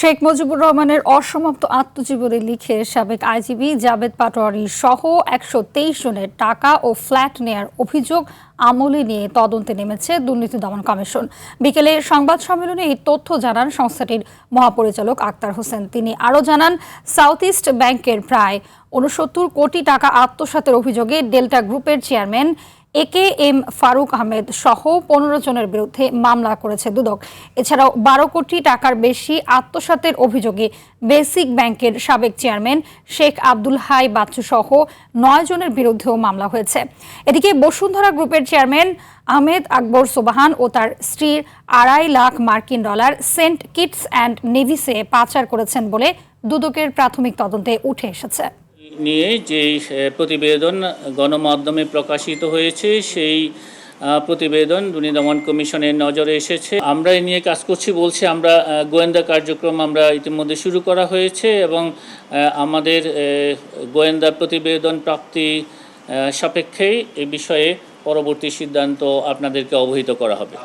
শেখ মুজিবুর রহমানের অসমাপ্ত আত্মজীবনী লিখে সাবেক আইজিপি জাবেদ পাটোয়ারি সহ ১২৩ জনের টাকা ও ফ্ল্যাট নেয়ার অভিযোগ আমলে নিয়ে তদন্তে নেমেছে দুর্নীতি দমন কমিশন। বিকেলে সংবাদ সম্মেলনে এই তথ্য জানান সংস্থাটির মহাপরিচালক আক্তার হোসেন। তিনি আরও জানান, সাউথ ইস্ট ব্যাংকের প্রায় ৬৯ কোটি টাকা আত্মসাতের অভিযোগে ডেল্টা গ্রুপের চেয়ারম্যান একেএম ফারুক আহমেদ সহ ১৫ জনের বিরুদ্ধে মামলা করেছে দুদক। এছাড়াও ১২ কোটি টাকার বেশি আত্মসাতের অভিযোগে বেসিক ব্যাংকের সাবেক চেয়ারম্যান শেখ আব্দুল হাই বাচ্চু সহ ৯ জনের বিরুদ্ধেও মামলা হয়েছে। এদিকে বসুন্ধরা গ্রুপের চেয়ারম্যান আহমেদ আকবর সোবাহান ও তার স্ত্রীর $২.৫ লাখ মার্কিন ডলার সেন্ট কিটস অ্যান্ড নেভিসে পাচার করেছেন বলে দুদকের প্রাথমিক তদন্তে উঠে এসেছে। নিয়ে যে প্রতিবেদন গণমাধ্যমে প্রকাশিত হয়েছে, সেই প্রতিবেদন দুর্নীতি দমন কমিশনের নজরে এসেছে। আমরা এ নিয়ে কাজ করছি বলছি, আমরা গোয়েন্দা কার্যক্রম আমরা ইতিমধ্যে শুরু করা হয়েছে এবং আমাদের গোয়েন্দা প্রতিবেদন প্রাপ্তি সাপেক্ষেই এ বিষয়ে পরবর্তী সিদ্ধান্ত আপনাদেরকে অবহিত করা হবে।